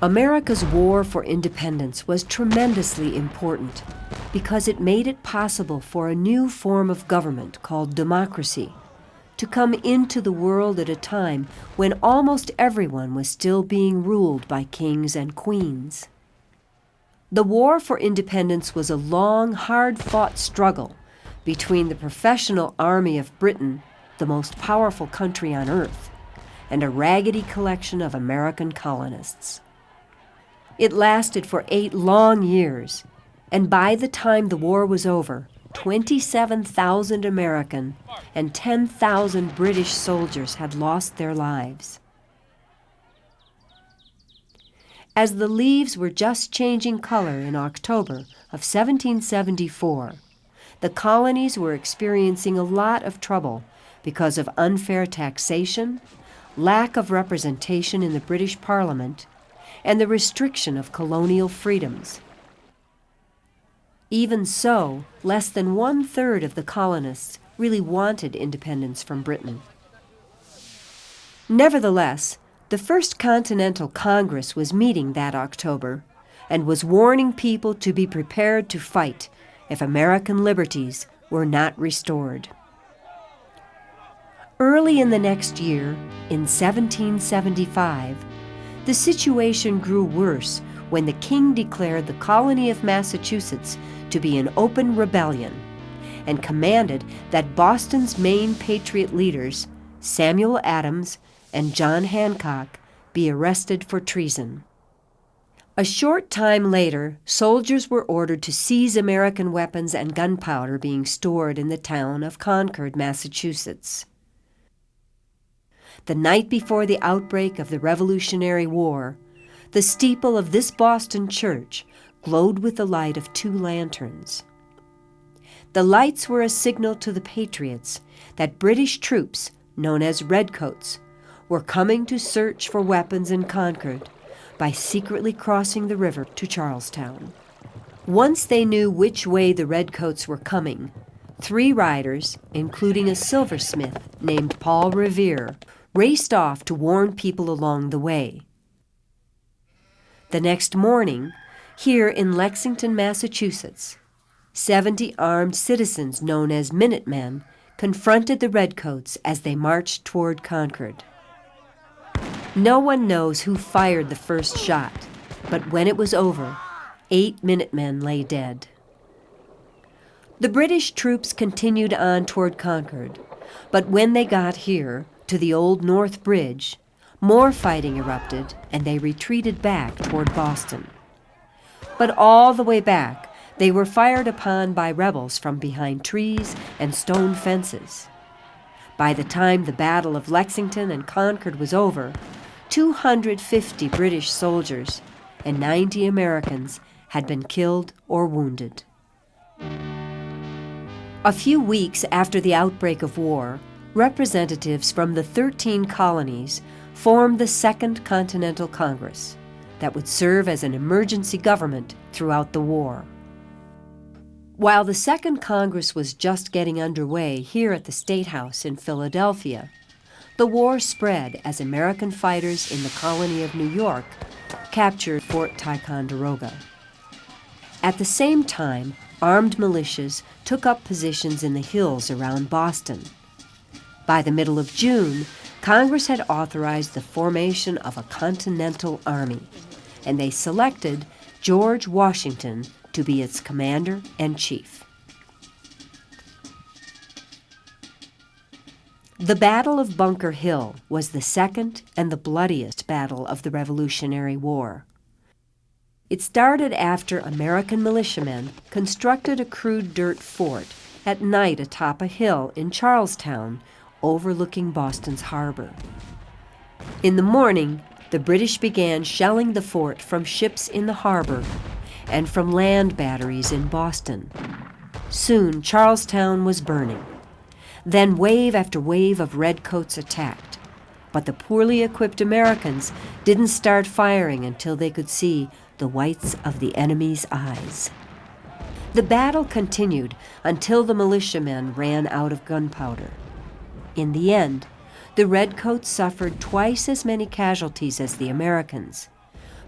America's war for independence was tremendously important because it made it possible for a new form of government called democracy to come into the world at a time when almost everyone was still being ruled by kings and queens. The war for independence was a long, hard-fought struggle between the professional army of Britain, the most powerful country on earth, and a raggedy collection of American colonists. It lasted for 8 long years, and by the time the war was over, 27,000 American and 10,000 British soldiers had lost their lives. As the leaves were just changing color in October of 1774, the colonies were experiencing a lot of trouble because of unfair taxation, lack of representation in the British Parliament, and the restriction of colonial freedoms. Even so, less than 1/3 of the colonists really wanted independence from Britain. Nevertheless, the First Continental Congress was meeting that October and was warning people to be prepared to fight if American liberties were not restored. Early in the next year, in 1775, the situation grew worse when the king declared the colony of Massachusetts to be an open rebellion and commanded that Boston's main patriot leaders, Samuel Adams and John Hancock, be arrested for treason. A short time later, soldiers were ordered to seize American weapons and gunpowder being stored in the town of Concord, Massachusetts. The night before the outbreak of the Revolutionary War, the steeple of this Boston church glowed with the light of 2 lanterns. The lights were a signal to the patriots that British troops, known as Redcoats, were coming to search for weapons in Concord by secretly crossing the river to Charlestown. Once they knew which way the Redcoats were coming, 3 riders, including a silversmith named Paul Revere, raced off to warn people along the way. The next morning, here in Lexington, Massachusetts, 70 armed citizens known as Minutemen confronted the Redcoats as they marched toward Concord. No one knows who fired the first shot, but when it was over, 8 Minutemen lay dead. The British troops continued on toward Concord, but when they got here, to the Old North Bridge, more fighting erupted and they retreated back toward Boston. But all the way back, they were fired upon by rebels from behind trees and stone fences. By the time the Battle of Lexington and Concord was over, 250 British soldiers and 90 Americans had been killed or wounded. A few weeks after the outbreak of war, representatives from the 13 colonies formed the Second Continental Congress that would serve as an emergency government throughout the war. While the Second Congress was just getting underway here at the State House in Philadelphia, the war spread as American fighters in the colony of New York captured Fort Ticonderoga. At the same time, armed militias took up positions in the hills around Boston. By the middle of June, Congress had authorized the formation of a Continental Army, and they selected George Washington to be its commander-in-chief. The Battle of Bunker Hill was the second and the bloodiest battle of the Revolutionary War. It started after American militiamen constructed a crude dirt fort at night atop a hill in Charlestown, overlooking Boston's harbor. In the morning, the British began shelling the fort from ships in the harbor and from land batteries in Boston. Soon, Charlestown was burning. Then wave after wave of redcoats attacked, but the poorly equipped Americans didn't start firing until they could see the whites of the enemy's eyes. The battle continued until the militiamen ran out of gunpowder. In the end, the redcoats suffered twice as many casualties as the Americans,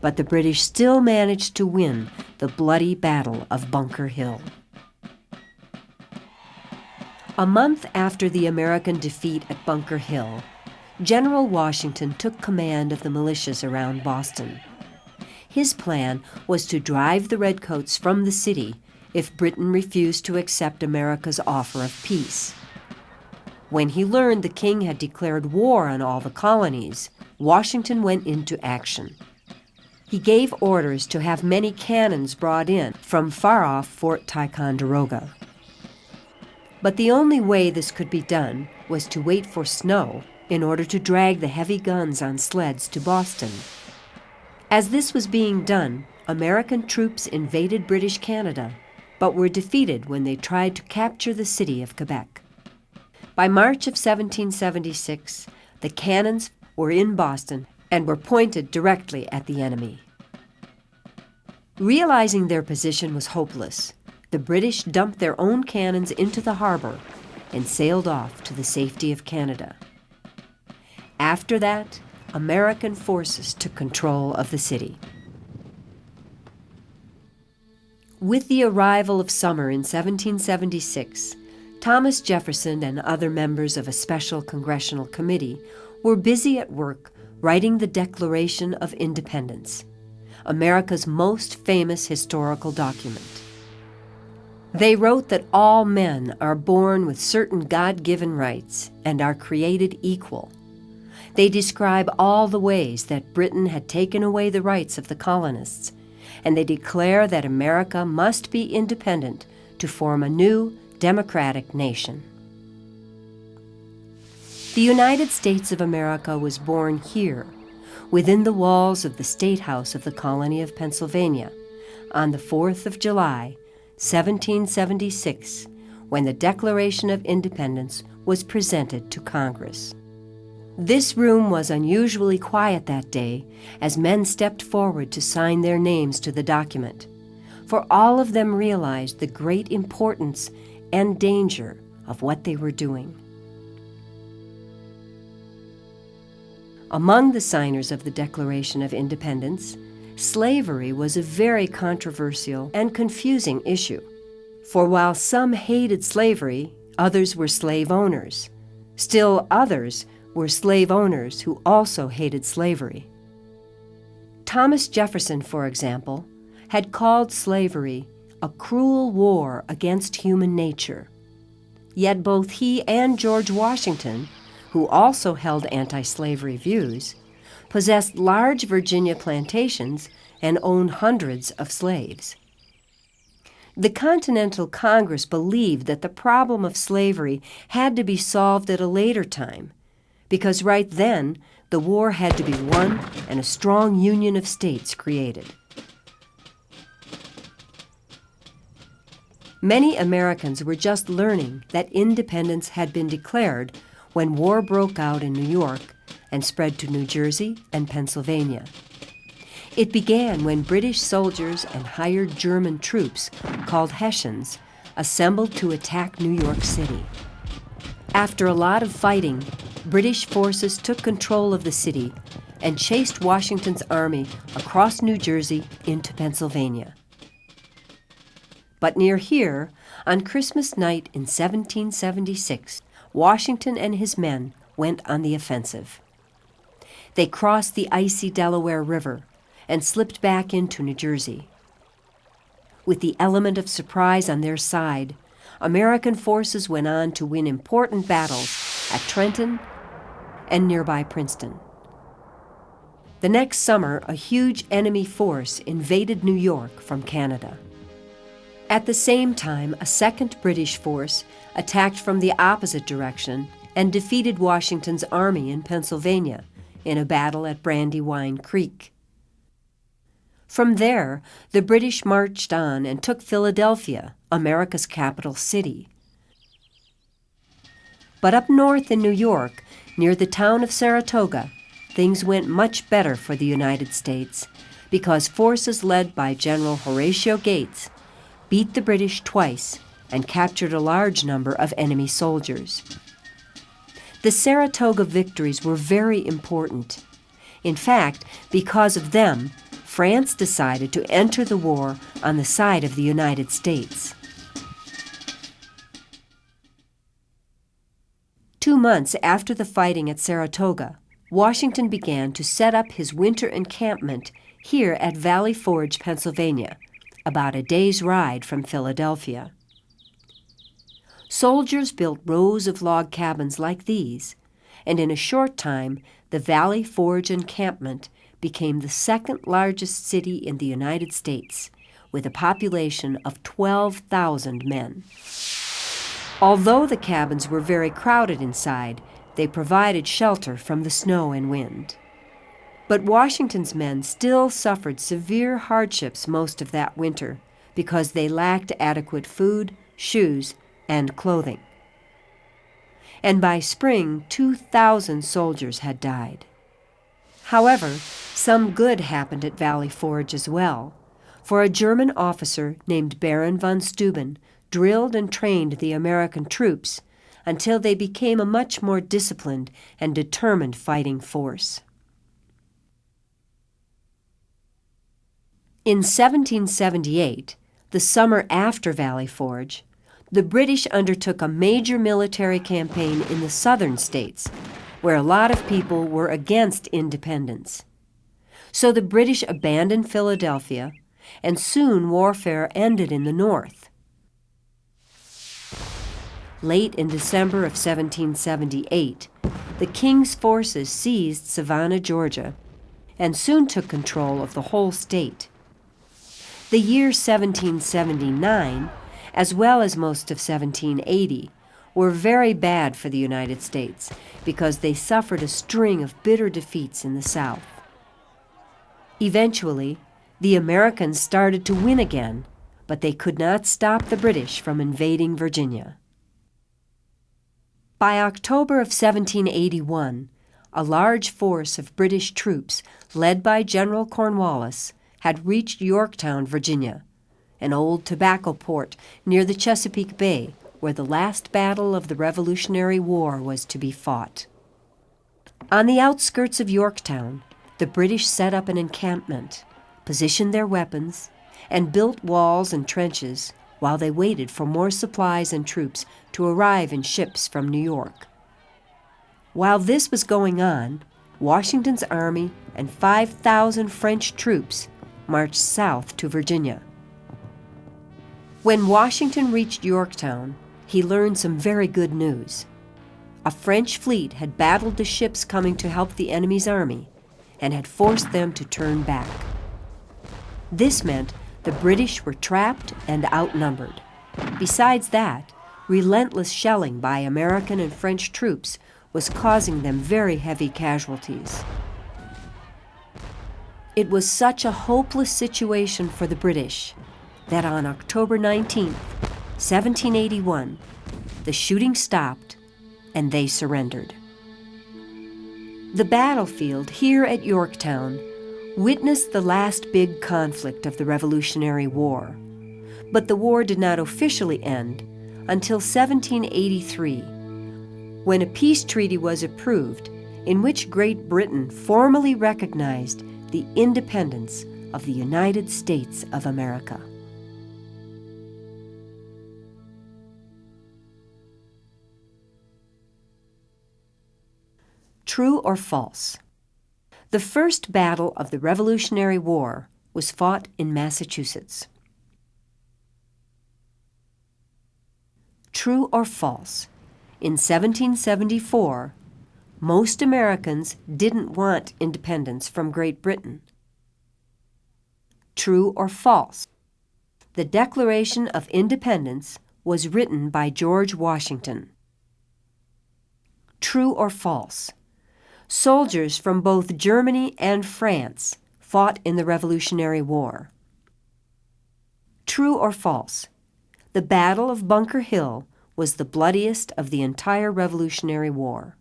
but the British still managed to win the bloody Battle of Bunker Hill. A month after the American defeat at Bunker Hill, General Washington took command of the militias around Boston. His plan was to drive the Redcoats from the city if Britain refused to accept America's offer of peace. When he learned the king had declared war on all the colonies, Washington went into action. He gave orders to have many cannons brought in from far-off Fort Ticonderoga. But the only way this could be done was to wait for snow in order to drag the heavy guns on sleds to Boston. As this was being done, American troops invaded British Canada, but were defeated when they tried to capture the city of Quebec. By March of 1776, the cannons were in Boston and were pointed directly at the enemy. Realizing their position was hopeless, the British dumped their own cannons into the harbor and sailed off to the safety of Canada. After that, American forces took control of the city. With the arrival of summer in 1776, Thomas Jefferson and other members of a special congressional committee were busy at work writing the Declaration of Independence, America's most famous historical document. They wrote that all men are born with certain God-given rights and are created equal. They describe all the ways that Britain had taken away the rights of the colonists, and they declare that America must be independent to form a new, democratic nation. The United States of America was born here, within the walls of the State House of the Colony of Pennsylvania, on the 4th of July, 1776, when the Declaration of Independence was presented to Congress. This room was unusually quiet that day as men stepped forward to sign their names to the document, for all of them realized the great importance and danger of what they were doing. Among the signers of the Declaration of Independence, slavery was a very controversial and confusing issue. For while some hated slavery, others were slave owners. Still others were slave owners who also hated slavery. Thomas Jefferson, for example, had called slavery a cruel war against human nature. Yet both he and George Washington, who also held anti-slavery views, possessed large Virginia plantations and owned hundreds of slaves. The Continental Congress believed that the problem of slavery had to be solved at a later time, because right then the war had to be won and a strong union of states created. Many Americans were just learning that independence had been declared when war broke out in New York and spread to New Jersey and Pennsylvania. It began when British soldiers and hired German troops, called Hessians, assembled to attack New York City. After a lot of fighting, British forces took control of the city and chased Washington's army across New Jersey into Pennsylvania. But near here, on Christmas night in 1776, Washington and his men went on the offensive. They crossed the icy Delaware River and slipped back into New Jersey. With the element of surprise on their side, American forces went on to win important battles at Trenton and nearby Princeton. The next summer, a huge enemy force invaded New York from Canada. At the same time, a second British force attacked from the opposite direction and defeated Washington's army in Pennsylvania in a battle at Brandywine Creek. From there, the British marched on and took Philadelphia, America's capital city. But up north in New York, near the town of Saratoga, things went much better for the United States because forces led by General Horatio Gates beat the British twice and captured a large number of enemy soldiers. The Saratoga victories were very important. In fact, because of them, France decided to enter the war on the side of the United States. 2 months after the fighting at Saratoga, Washington began to set up his winter encampment here at Valley Forge, Pennsylvania, about a day's ride from Philadelphia. Soldiers built rows of log cabins like these, and in a short time, the Valley Forge encampment became the second largest city in the United States, with a population of 12,000 men. Although the cabins were very crowded inside, they provided shelter from the snow and wind. But Washington's men still suffered severe hardships most of that winter because they lacked adequate food, shoes, and clothing. And by spring, 2,000 soldiers had died. However, some good happened at Valley Forge as well, for a German officer named Baron von Steuben drilled and trained the American troops until they became a much more disciplined and determined fighting force. In 1778, the summer after Valley Forge, the British undertook a major military campaign in the southern states, where a lot of people were against independence. So the British abandoned Philadelphia, and soon warfare ended in the north. Late in December of 1778, the King's forces seized Savannah, Georgia, and soon took control of the whole state. The year 1779, as well as most of 1780, were very bad for the United States because they suffered a string of bitter defeats in the South. Eventually, the Americans started to win again, but they could not stop the British from invading Virginia. By October of 1781, a large force of British troops, led by General Cornwallis, had reached Yorktown, Virginia, an old tobacco port near the Chesapeake Bay, where the last battle of the Revolutionary War was to be fought. On the outskirts of Yorktown, the British set up an encampment, positioned their weapons, and built walls and trenches while they waited for more supplies and troops to arrive in ships from New York. While this was going on, Washington's army and 5,000 French troops marched south to Virginia. When Washington reached Yorktown, he learned some very good news. A French fleet had battled the ships coming to help the enemy's army and had forced them to turn back. This meant the British were trapped and outnumbered. Besides that, relentless shelling by American and French troops was causing them very heavy casualties. It was such a hopeless situation for the British that on October 19, 1781, the shooting stopped and they surrendered. The battlefield here at Yorktown witnessed the last big conflict of the Revolutionary War, but the war did not officially end until 1783, when a peace treaty was approved in which Great Britain formally recognized the independence of the United States of America. True or false? The first battle of the Revolutionary War was fought in Massachusetts. True or false? In 1774, most Americans didn't want independence from Great Britain. True or false? The Declaration of Independence was written by George Washington. True or false? Soldiers from both Germany and France fought in the Revolutionary War. True or false? The Battle of Bunker Hill was the bloodiest of the entire Revolutionary War.